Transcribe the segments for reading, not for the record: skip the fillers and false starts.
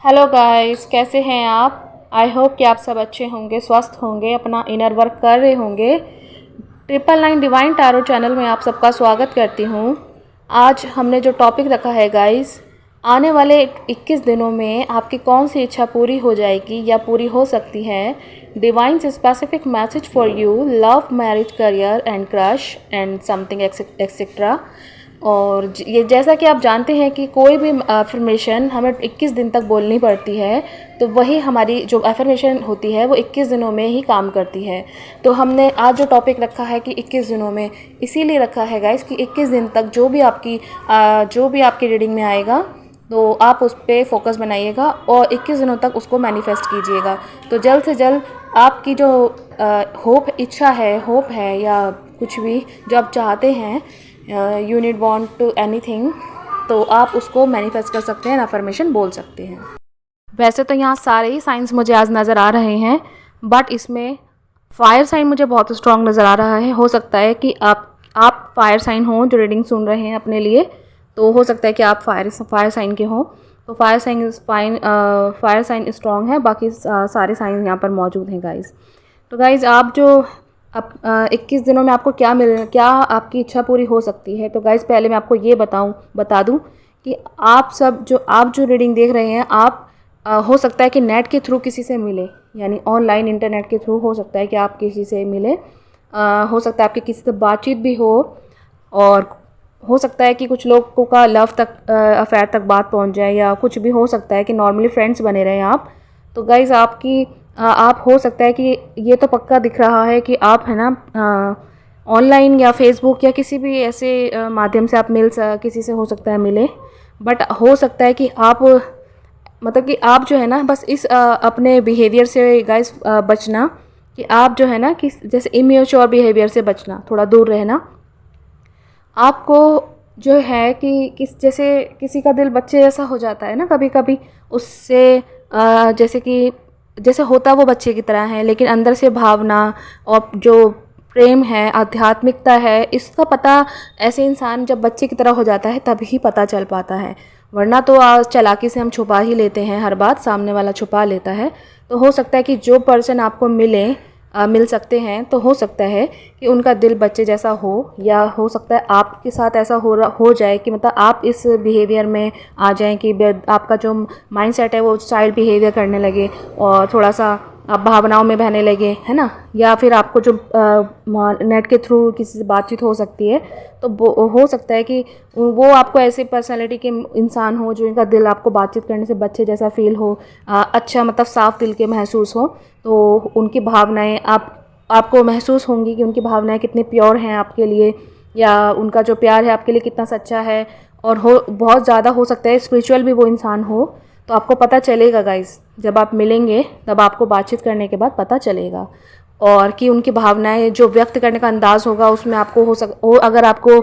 Hello guys, कैसे हैं आप। आई होप कि आप सब अच्छे होंगे, स्वस्थ होंगे, अपना इनर वर्क कर रहे होंगे। 999 डिवाइन टैरो चैनल में आप सबका स्वागत करती हूँ। आज हमने जो टॉपिक रखा है गाइस, आने वाले 21 दिनों में आपकी कौन सी इच्छा पूरी हो जाएगी या पूरी हो सकती है। Divine specific message for you, love, marriage, career and crush and something etcetera. और ये जैसा कि आप जानते हैं कि कोई भी अफर्मेशन हमें 21 दिन तक बोलनी पड़ती है, तो वही हमारी जो अफर्मेशन होती है वो 21 दिनों में ही काम करती है। तो हमने आज जो टॉपिक रखा है कि 21 दिनों में, इसीलिए रखा है गाइस कि 21 दिन तक जो भी आपकी रीडिंग में आएगा तो आप उस पर फोकस बनाइएगा और 21 दिनों तक उसको मैनिफेस्ट कीजिएगा। तो जल्द से जल्द आपकी जो होप है या कुछ भी जो आप चाहते हैं, you need want to anything, तो आप उसको मैनिफेस्ट कर सकते हैं, अफर्मेशन बोल सकते हैं। वैसे तो यहाँ सारे ही साइंस मुझे आज नज़र आ रहे हैं, बट इसमें फायर साइन मुझे बहुत स्ट्रॉन्ग नज़र आ रहा है। हो सकता है कि आप फायर साइन हो जो रीडिंग सुन रहे हैं अपने लिए, तो हो सकता है कि आप फायर साइन के हों। तो फायर साइन स्ट्रॉन्ग है, बाकी सारे साइन यहाँ पर मौजूद हैं गाइस। तो गाइस, आप जो अब 21 दिनों में आपको क्या आपकी इच्छा पूरी हो सकती है। तो गाइस, पहले मैं आपको ये बता दूं कि आप जो रीडिंग देख रहे हैं, आप हो सकता है कि नेट के थ्रू किसी से मिले, यानी ऑनलाइन इंटरनेट के थ्रू हो सकता है कि आप किसी से मिले। हो सकता है आपकी किसी से बातचीत भी हो, और हो सकता है कि कुछ लोगों का लव तक अफेयर तक बात पहुंच जाए, या कुछ भी हो सकता है कि नॉर्मली फ्रेंड्स बने रहें आप। तो गाइज़, आप हो सकता है कि ये तो पक्का दिख रहा है कि आप है ना ऑनलाइन या फेसबुक या किसी भी ऐसे माध्यम से आप किसी से हो सकता है मिले। बट हो सकता है कि आप मतलब कि आप जो है ना बस अपने बिहेवियर से गाइस बचना, कि आप जो है ना कि जैसे इमेच्योर बिहेवियर से बचना, थोड़ा दूर रहना। आपको जो है कि जैसे किसी का दिल बच्चे जैसा हो जाता है ना कभी कभी, उससे जैसे होता वो बच्चे की तरह है, लेकिन अंदर से भावना और जो प्रेम है, आध्यात्मिकता है, इसका पता ऐसे इंसान जब बच्चे की तरह हो जाता है तभी पता चल पाता है। वरना तो चालाकी से हम छुपा ही लेते हैं, हर बात सामने वाला छुपा लेता है। तो हो सकता है कि जो पर्सन आपको मिल सकते हैं, तो हो सकता है कि उनका दिल बच्चे जैसा हो, या हो सकता है आपके साथ ऐसा हो जाए कि मतलब आप इस बिहेवियर में आ जाएं कि आपका जो माइंडसेट है वो चाइल्ड बिहेवियर करने लगे और थोड़ा सा आप भावनाओं में बहने लगे, है ना। या फिर आपको जो नेट के थ्रू किसी से बातचीत हो सकती है, तो हो सकता है कि वो आपको ऐसी पर्सनालिटी के इंसान हो जो इनका दिल आपको बातचीत करने से बच्चे जैसा फील हो, अच्छा मतलब साफ दिल के महसूस हो। तो उनकी भावनाएं आपको महसूस होंगी कि उनकी भावनाएं कितनी प्योर हैं आपके लिए, या उनका जो प्यार है आपके लिए कितना सच्चा है। और बहुत ज़्यादा हो सकता है स्पिरिचुअल भी वो इंसान हो। तो आपको पता चलेगा गाइस, जब आप मिलेंगे तब आपको बातचीत करने के बाद पता चलेगा, और कि उनकी भावनाएं जो व्यक्त करने का अंदाज़ होगा उसमें अगर आपको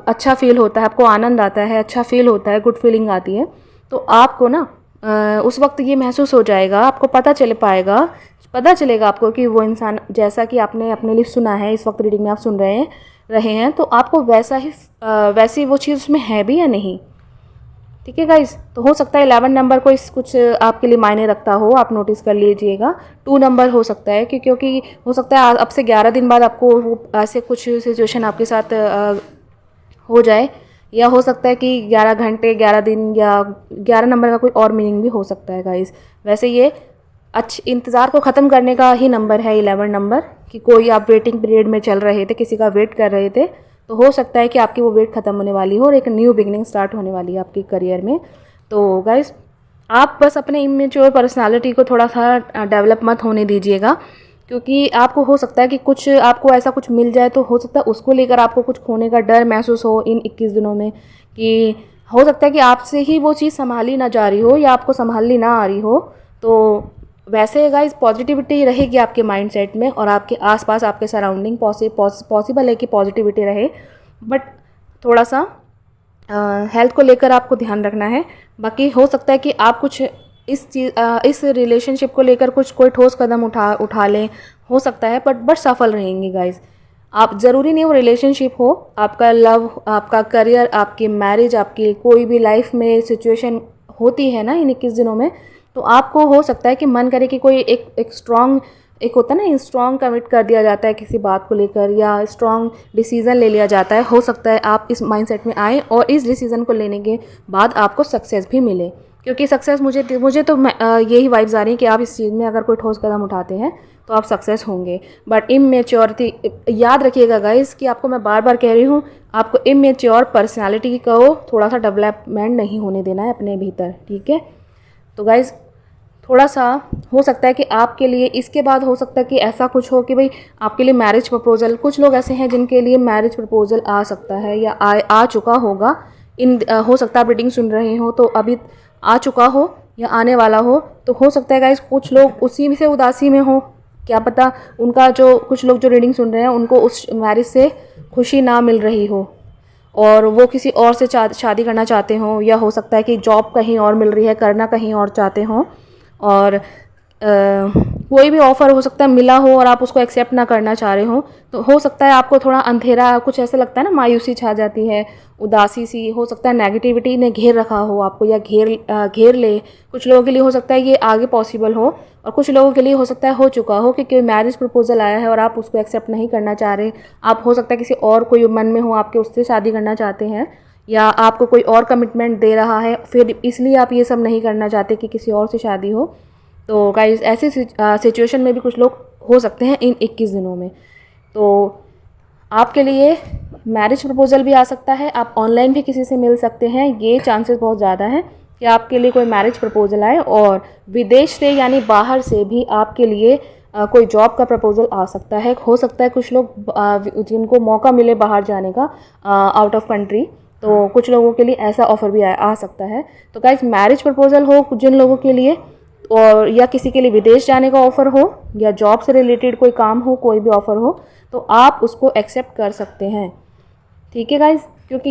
अच्छा फील होता है, आपको आनंद आता है, अच्छा फील होता है, गुड फीलिंग आती है, तो आपको ना उस वक्त ये महसूस हो जाएगा, आपको पता चलेगा आपको कि वो इंसान जैसा कि आपने अपने लिए सुना है, इस वक्त रीडिंग में आप सुन रहे हैं, तो आपको वैसी वो चीज़ उसमें है भी या नहीं। ठीक है गाइज, तो हो सकता है 11 नंबर को कुछ आपके लिए मायने रखता हो, आप नोटिस कर लीजिएगा। 2 नंबर हो सकता है क्योंकि हो सकता है अब से 11 दिन बाद आपको वो ऐसे कुछ सिचुएशन आपके साथ हो जाए, या हो सकता है कि 11 घंटे 11 दिन, या 11 नंबर का कोई और मीनिंग भी हो सकता है गाइज। वैसे ये इंतज़ार को ख़त्म करने का ही नंबर है 11 नंबर, कि कोई आप वेटिंग पीरियड में चल रहे थे, किसी का वेट कर रहे थे, तो हो सकता है कि आपकी वो वेट ख़त्म होने वाली हो और एक न्यू बिगनिंग स्टार्ट होने वाली है आपके करियर में। तो गाइस, आप बस अपने इमेच्योर पर्सनालिटी को थोड़ा सा डेवलप मत होने दीजिएगा, क्योंकि आपको हो सकता है कि आपको ऐसा कुछ मिल जाए, तो हो सकता है उसको लेकर आपको कुछ खोने का डर महसूस हो इन 21 दिनों में, कि हो सकता है कि आपसे ही वो चीज़ संभाली ना जा रही हो या आपको संभालनी ना आ रही हो। तो वैसे गाइस, पॉजिटिविटी रहेगी आपके माइंडसेट में, और आपके आसपास आपके सराउंडिंग पॉसिबल है कि पॉजिटिविटी रहे, बट थोड़ा सा हेल्थ को लेकर आपको ध्यान रखना है। बाकी हो सकता है कि आप कुछ इस रिलेशनशिप को लेकर कोई ठोस कदम उठा लें, हो सकता है, बट सफल रहेंगे गाइस। आप ज़रूरी नहीं वो रिलेशनशिप हो, आपका लव, आपका करियर, आपकी मैरिज, आपकी कोई भी लाइफ में सिचुएशन होती है ना इन 21 दिनों में, तो आपको हो सकता है कि मन करे कि कोई एक स्ट्रॉन्ग, एक होता है ना स्ट्रॉन्ग कमिट कर दिया जाता है किसी बात को लेकर, या स्ट्रॉन्ग डिसीज़न ले लिया जाता है। हो सकता है आप इस माइंडसेट में आएँ और इस डिसीज़न को लेने के बाद आपको सक्सेस भी मिले, क्योंकि सक्सेस मुझे तो यही वाइब्स आ रही हैं कि आप इस चीज़ में अगर कोई ठोस कदम उठाते हैं तो आप सक्सेस होंगे। बट इमेच्योरिटी याद रखिएगा गाइस कि आपको मैं बार बार कह रही हूँ, आपको इमेच्योर पर्सनालिटी को थोड़ा सा डेवलपमेंट नहीं होने देना है अपने भीतर, ठीक है। तो गाइस थोड़ा सा हो सकता है कि आपके लिए इसके बाद हो सकता है कि ऐसा कुछ हो कि भाई आपके लिए मैरिज प्रपोजल, कुछ लोग ऐसे हैं जिनके लिए मैरिज प्रपोजल आ सकता है या आ चुका होगा। हो सकता है आप रीडिंग सुन रहे हो तो अभी आ चुका हो या आने वाला हो। तो हो सकता है गाइस कुछ लोग उसी से उदासी में हो, क्या पता उनका जो कुछ लोग जो रीडिंग सुन रहे हैं उनको उस मैरिज से खुशी ना मिल रही हो और वो किसी और से शादी करना चाहते हों, या हो सकता है कि जॉब कहीं और मिल रही है, करना कहीं और चाहते हों, और कोई भी ऑफ़र हो सकता है मिला हो और आप उसको एक्सेप्ट ना करना चाह रहे हो। तो हो सकता है आपको थोड़ा अंधेरा कुछ ऐसा लगता है ना, मायूसी छा जाती है, उदासी सी, हो सकता है नेगेटिविटी ने घेर रखा हो आपको या घेर ले। कुछ लोगों के लिए हो सकता है ये आगे पॉसिबल हो, और कुछ लोगों के लिए हो सकता है हो चुका हो कि कोई मैरिज प्रपोजल आया है और आप उसको एक्सेप्ट नहीं करना चाह रहे। आप हो सकता है किसी और कोई मन में हो आपके, उससे शादी करना चाहते हैं, या आपको कोई और कमिटमेंट दे रहा है, फिर इसलिए आप ये सब नहीं करना चाहते कि किसी और से शादी हो। तो गाइस ऐसे सिचुएशन में भी कुछ लोग हो सकते हैं इन 21 दिनों में। तो आपके लिए मैरिज प्रपोजल भी आ सकता है, आप ऑनलाइन भी किसी से मिल सकते हैं, ये चांसेस बहुत ज़्यादा हैं कि आपके लिए कोई मैरिज प्रपोजल आए। और विदेश से यानी बाहर से भी आपके लिए कोई जॉब का प्रपोजल आ सकता है। हो सकता है कुछ लोग जिनको मौका मिले बाहर जाने का आउट ऑफ कंट्री, तो कुछ लोगों के लिए ऐसा ऑफ़र भी आ सकता है। तो गाइस मैरिज प्रपोजल हो जिन लोगों के लिए, और या किसी के लिए विदेश जाने का ऑफ़र हो, या जॉब से रिलेटेड कोई काम हो, कोई भी ऑफ़र हो, तो आप उसको एक्सेप्ट कर सकते हैं, ठीक है गाइज। क्योंकि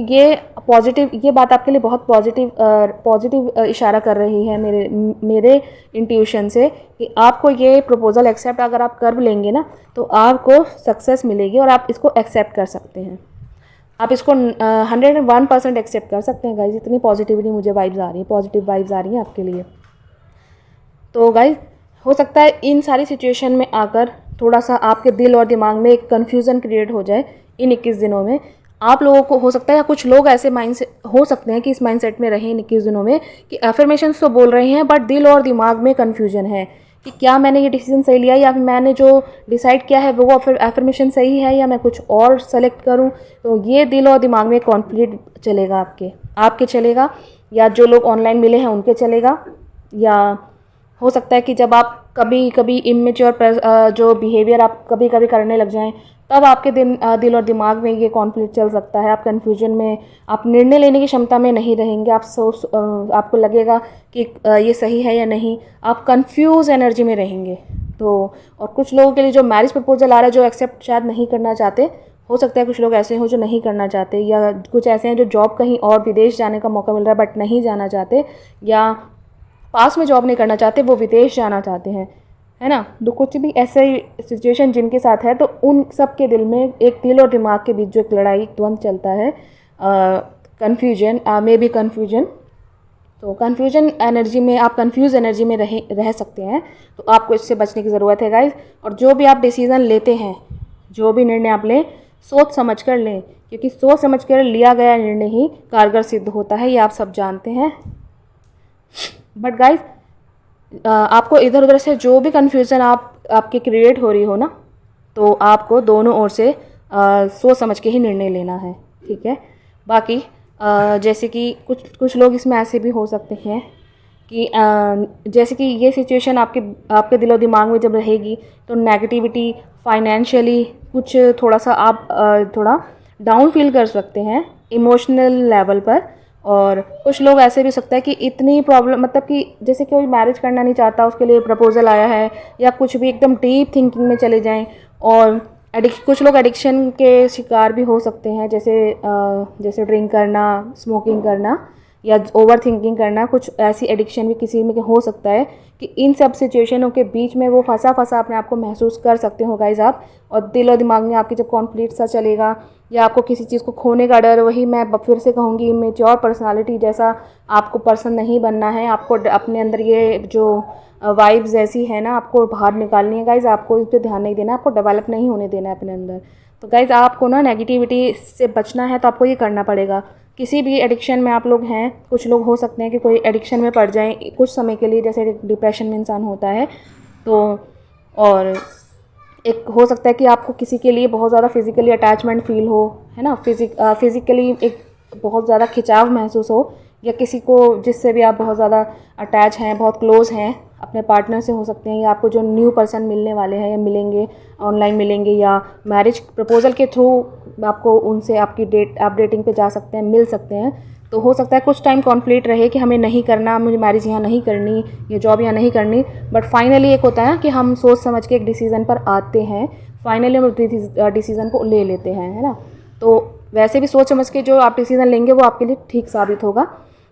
ये बात आपके लिए बहुत पॉजिटिव इशारा कर रही है मेरे इंट्यूशन से कि आपको ये प्रपोज़ल एक्सेप्ट अगर आप कर लेंगे ना तो आपको सक्सेस मिलेगी और आप इसको एक्सेप्ट कर सकते हैं। आप इसको 101% एक्सेप्ट कर सकते हैं गाइज। इतनी पॉजिटिविटी मुझे वाइब्स आ रही है, पॉजिटिव वाइब्स आ रही हैं आपके लिए। तो गाइज हो सकता है इन सारी सिचुएशन में आकर थोड़ा सा आपके दिल और दिमाग में एक कन्फ्यूज़न क्रिएट हो जाए इन 21 दिनों में। आप लोगों को हो सकता है, या कुछ लोग ऐसे माइंड से हो सकते हैं कि इस माइंडसेट में रहें इन 21 दिनों में कि एफर्मेशंस तो बोल रहे हैं बट दिल और दिमाग में कन्फ्यूजन है कि क्या मैंने ये डिसीजन सही लिया, या फिर मैंने जो डिसाइड किया है वो एफर्मेशन सही है, या मैं कुछ और सेलेक्ट करूं। तो ये दिल और दिमाग में कॉन्फ्लिक्ट चलेगा आपके चलेगा, या जो लोग ऑनलाइन मिले हैं उनके चलेगा, या हो सकता है कि जब आप कभी कभी इमेच्योर जो बिहेवियर आप कभी कभी करने लग जाएं तब आपके दिल और दिमाग में ये कॉन्फ्लिक्ट चल सकता है। आप कन्फ्यूजन में, आप निर्णय लेने की क्षमता में नहीं रहेंगे। आपको लगेगा कि ये सही है या नहीं, आप कंफ्यूज एनर्जी में रहेंगे। तो और कुछ लोगों के लिए जो मैरिज प्रपोजल आ रहा है जो एक्सेप्ट शायद नहीं करना चाहते, हो सकता है कुछ लोग ऐसे हो जो नहीं करना चाहते, या कुछ ऐसे हैं जो जॉब कहीं और विदेश जाने का मौका मिल रहा है बट नहीं जाना चाहते, या पास में जॉब नहीं करना चाहते, वो विदेश जाना चाहते हैं, है ना। तो कुछ भी ऐसे ही सिचुएशन जिनके साथ है, तो उन सब के दिल में एक दिल और दिमाग के बीच जो एक लड़ाई द्वंद्व चलता है, कन्फ्यूजन मे बी कन्फ्यूजन। तो कन्फ्यूजन एनर्जी में, आप कन्फ्यूज एनर्जी में रह सकते हैं। तो आपको इससे बचने की ज़रूरत है गाइज। और जो भी आप डिसीज़न लेते हैं, जो भी निर्णय आप लें, सोच समझ कर लें, क्योंकि सोच समझ कर लिया गया निर्णय ही कारगर सिद्ध होता है, ये आप सब जानते हैं। बट गाइज आपको इधर उधर से जो भी कन्फ्यूज़न आपके क्रिएट हो रही हो ना, तो आपको दोनों ओर से सोच समझ के ही निर्णय लेना है, ठीक है। बाकी जैसे कि कुछ लोग इसमें ऐसे भी हो सकते हैं कि जैसे कि ये सिचुएशन आपके दिलो दिमाग में जब रहेगी तो नेगेटिविटी, फाइनेंशियली कुछ थोड़ा सा आप थोड़ा डाउन फील कर सकते हैं इमोशनल लेवल पर। और कुछ लोग ऐसे भी सकता है कि इतनी प्रॉब्लम, मतलब कि जैसे कोई मैरिज करना नहीं चाहता, उसके लिए प्रपोजल आया है, या कुछ भी एकदम डीप थिंकिंग में चले जाएं। और कुछ लोग एडिक्शन के शिकार भी हो सकते हैं, जैसे ड्रिंक करना, स्मोकिंग करना, या ओवर थिंकिंग करना, कुछ ऐसी एडिक्शन भी किसी में हो सकता है कि इन सब सिचुएशनों के बीच में वो फंसा फंसा अपने आप को महसूस कर सकते हो गाइज आप। और दिल और दिमाग में आपके जब कॉन्फ्लिक्ट सा चलेगा या आपको किसी चीज़ को खोने का डर, वही मैं फिर से कहूँगी, मेच्योर पर्सनालिटी जैसा आपको पर्सन नहीं बनना है। आपको अपने अंदर ये जो वाइब्स ऐसी है ना, आपको बाहर निकालनी है गाइज। आपको इस पर ध्यान नहीं देना, आपको डेवलप नहीं होने देना है अपने अंदर। तो गाइज आपको ना नेगेटिविटी से बचना है तो आपको ये करना पड़ेगा। किसी भी एडिक्शन में आप लोग हैं, कुछ लोग हो सकते हैं कि कोई एडिक्शन में पड़ जाएं कुछ समय के लिए, जैसे डिप्रेशन में इंसान होता है तो, और एक हो सकता है कि आपको किसी के लिए बहुत ज़्यादा फिज़िकली अटैचमेंट फील हो, है ना, फिज़िकली एक बहुत ज़्यादा खिंचाव महसूस हो, या किसी को जिससे भी आप बहुत ज़्यादा अटैच हैं, बहुत क्लोज़ हैं, अपने पार्टनर से हो सकते हैं, या आपको जो न्यू पर्सन मिलने वाले हैं या मिलेंगे, ऑनलाइन मिलेंगे या मैरिज प्रपोजल के थ्रू आपको उनसे आपकी आप डेटिंग पे जा सकते हैं, मिल सकते हैं। तो हो सकता है कुछ टाइम कॉन्फ्लिक्ट रहे कि हमें नहीं करना, मुझे मैरिज यहाँ नहीं करनी, ये जॉब यहाँ नहीं करनी, बट फाइनली एक होता है कि हम सोच समझ के एक डिसीज़न पर आते हैं, फाइनली हम डिसीज़न को ले लेते हैं, है ना। तो वैसे भी सोच समझ के जो आप डिसीज़न लेंगे वो आपके लिए ठीक साबित होगा।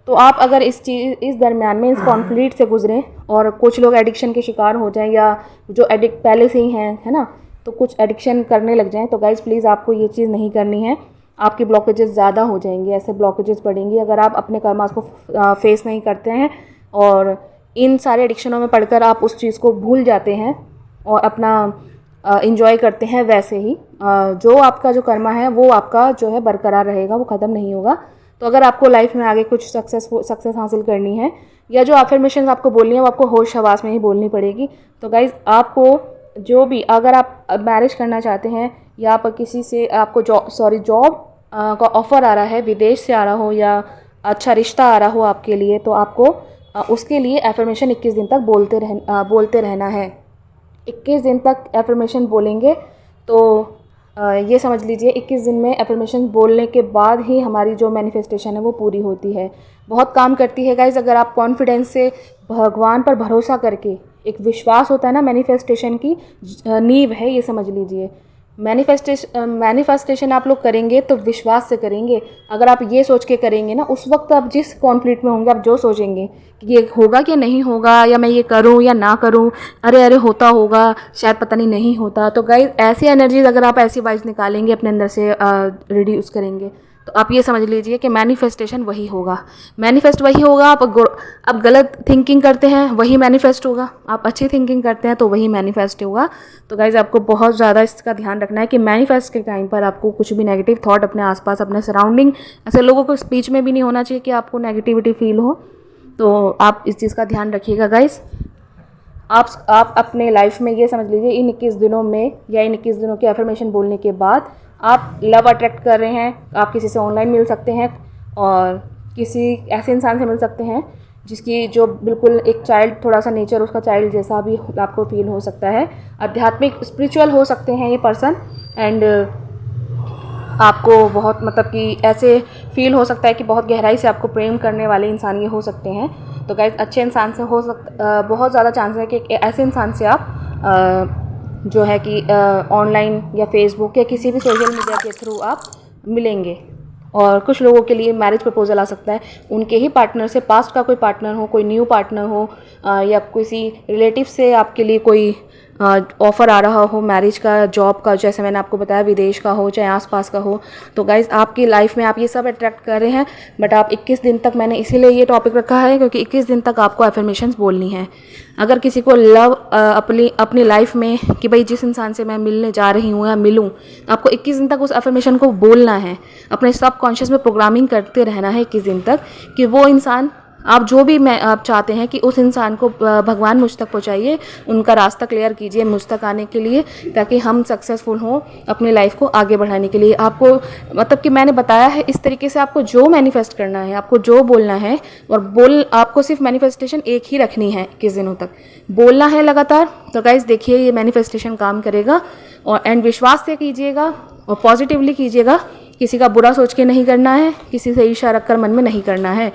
तो आप अगर इस दरम्यान में इस कॉन्फ्लिक्ट से गुजरें और कुछ लोग एडिक्शन के शिकार हो जाएं, या जो एडिक्ट पहले से ही हैं, है ना, तो कुछ एडिक्शन करने लग जाएं, तो गाइज़ प्लीज़ आपको ये चीज़ नहीं करनी है। आपकी ब्लॉकेजेस ज़्यादा हो जाएंगी, ऐसे ब्लॉकेजेस पड़ेंगी अगर आप अपने कर्मास को फेस नहीं करते हैं और इन सारे एडिक्शनों में पढ़कर आप उस चीज़ को भूल जाते हैं और अपना इंजॉय करते हैं। वैसे ही जो आपका जो कर्मा है वो आपका जो है बरकरार रहेगा, वो ख़त्म नहीं होगा। तो अगर आपको लाइफ में आगे कुछ सक्सेस हासिल करनी है, या जो अफर्मेशंस आपको बोलनी है वो आपको होश हवास में ही बोलनी पड़ेगी। तो गाइज़ आपको जो भी, अगर आप मैरिज करना चाहते हैं या आप किसी से आपको जॉब का ऑफ़र आ रहा है, विदेश से आ रहा हो या अच्छा रिश्ता आ रहा हो आपके लिए, तो आपको उसके लिए एफर्मेशन 21 दिन तक बोलते रहना है। 21 दिन तक एफर्मेशन बोलेंगे तो ये समझ लीजिए 21 दिन में एफर्मेशन बोलने के बाद ही हमारी जो मैनिफेस्टेशन है वो पूरी होती है। बहुत काम करती है गाइज़। अगर आप कॉन्फिडेंस से भगवान पर भरोसा करके, एक विश्वास होता है ना, मैनिफेस्टेशन की नींव है, ये समझ लीजिए। मैनिफेस्टेशन आप लोग करेंगे तो विश्वास से करेंगे। अगर आप ये सोच के करेंगे ना, उस वक्त आप जिस कॉन्फ्लिक्ट में होंगे, आप जो सोचेंगे कि ये होगा कि नहीं होगा, या मैं ये करूं या ना करूं, अरे अरे होता होगा, शायद पता नहीं होता। तो गाइस ऐसी एनर्जीज अगर आप ऐसी वाइब्स निकालेंगे अपने अंदर से, रिड्यूस करेंगे, तो आप ये समझ लीजिए कि मैनिफेस्टेशन वही होगा। मैनिफेस्ट वही होगा। आप गलत थिंकिंग करते हैं वही मैनिफेस्ट होगा, आप अच्छी थिंकिंग करते हैं तो वही मैनिफेस्ट होगा। तो गाइज़ आपको बहुत ज़्यादा इसका ध्यान रखना है कि मैनिफेस्ट के टाइम पर आपको कुछ भी नेगेटिव थॉट अपने आसपास, अपने सराउंडिंग, ऐसे लोगों को स्पीच में भी नहीं होना चाहिए कि आपको नेगेटिविटी फील हो। तो आप इस चीज़ का ध्यान रखिएगा गाइज़। आप अपने लाइफ में ये समझ लीजिए, इन 21 दिनों में या इन 21 दिनों की एफर्मेशन बोलने के बाद आप लव अट्रैक्ट कर रहे हैं। आप किसी से ऑनलाइन मिल सकते हैं और किसी ऐसे इंसान से मिल सकते हैं जिसकी जो बिल्कुल एक चाइल्ड, थोड़ा सा नेचर उसका चाइल्ड जैसा भी आपको फील हो सकता है। आध्यात्मिक स्पिरिचुअल हो सकते हैं ये पर्सन, एंड आपको बहुत मतलब कि ऐसे फील हो सकता है कि बहुत गहराई से आपको प्रेम करने वाले इंसान ये हो सकते हैं। तो गाइस अच्छे इंसान से बहुत ज़्यादा चांस है कि ऐसे इंसान से आप जो है कि ऑनलाइन या फेसबुक या किसी भी सोशल मीडिया के थ्रू आप मिलेंगे। और कुछ लोगों के लिए मैरिज प्रपोजल आ सकता है, उनके ही पार्टनर से, पास्ट का कोई पार्टनर हो, कोई न्यू पार्टनर हो, या किसी रिलेटिव से आपके लिए कोई ऑफ़र आ रहा हो मैरिज का, जॉब का, जैसे मैंने आपको बताया विदेश का हो चाहे आसपास का हो। तो गाइज़ आपकी लाइफ में आप ये सब अट्रैक्ट कर रहे हैं, बट आप 21 दिन तक, मैंने इसीलिए ये टॉपिक रखा है क्योंकि 21 दिन तक आपको एफर्मेशंस बोलनी है। अगर किसी को लव अपनी लाइफ में कि भाई जिस इंसान से मैं मिलने जा रही हूँ या मिलूँ, आपको 21 दिन तक उस एफर्मेशन को बोलना है, अपने सब कॉन्शियस में प्रोग्रामिंग करते रहना है 21 दिन तक कि वो इंसान, आप जो भी आप चाहते हैं कि उस इंसान को भगवान मुझ तक पहुँचाइए, उनका रास्ता क्लियर कीजिए मुझ तक आने के लिए, ताकि हम सक्सेसफुल हों अपनी लाइफ को आगे बढ़ाने के लिए। आपको मतलब कि मैंने बताया है इस तरीके से आपको जो मैनिफेस्ट करना है, आपको जो बोलना है, और आपको सिर्फ मैनिफेस्टेशन एक ही रखनी है 21 दिनों तक बोलना है लगातार। तो गाइस देखिए ये मैनिफेस्टेशन काम करेगा, और एंड विश्वास से कीजिएगा और पॉजिटिवली कीजिएगा। किसी का बुरा सोच के नहीं करना है, किसी से ईर्ष्या रखकर मन में नहीं करना है।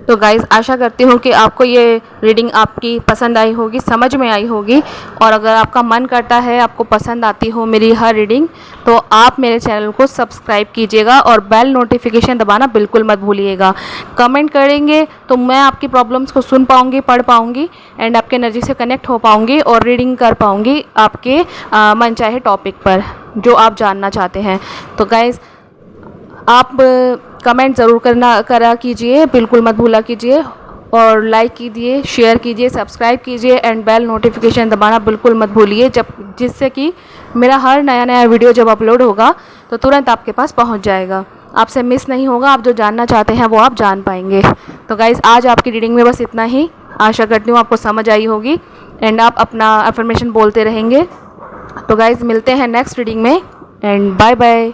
तो गाइज़ आशा करती हूँ कि आपको ये रीडिंग आपकी पसंद आई होगी, समझ में आई होगी। और अगर आपका मन करता है, आपको पसंद आती हो मेरी हर रीडिंग, तो आप मेरे चैनल को सब्सक्राइब कीजिएगा और बेल नोटिफिकेशन दबाना बिल्कुल मत भूलिएगा। कमेंट करेंगे तो मैं आपकी प्रॉब्लम्स को सुन पाऊँगी, पढ़ पाऊँगी एंड आपके एनर्जी से कनेक्ट हो पाऊँगी और रीडिंग कर पाऊँगी आपके मनचाहे टॉपिक पर जो आप जानना चाहते हैं। तो गाइज़ आप कमेंट ज़रूर करा कीजिए, बिल्कुल मत भूला कीजिए और लाइक कीजिए, शेयर कीजिए, सब्सक्राइब कीजिए एंड बेल नोटिफिकेशन दबाना बिल्कुल मत भूलिए, जिससे कि मेरा हर नया वीडियो जब अपलोड होगा तो तुरंत आपके पास पहुंच जाएगा, आपसे मिस नहीं होगा। आप जो जानना चाहते हैं वो आप जान पाएंगे। तो गाइज़ आज आपकी रीडिंग में बस इतना ही। आशा करती हूँ आपको समझ आई होगी एंड आप अपना अफर्मेशन बोलते रहेंगे। तो गाइज़ मिलते हैं नेक्स्ट रीडिंग में एंड बाय बाय।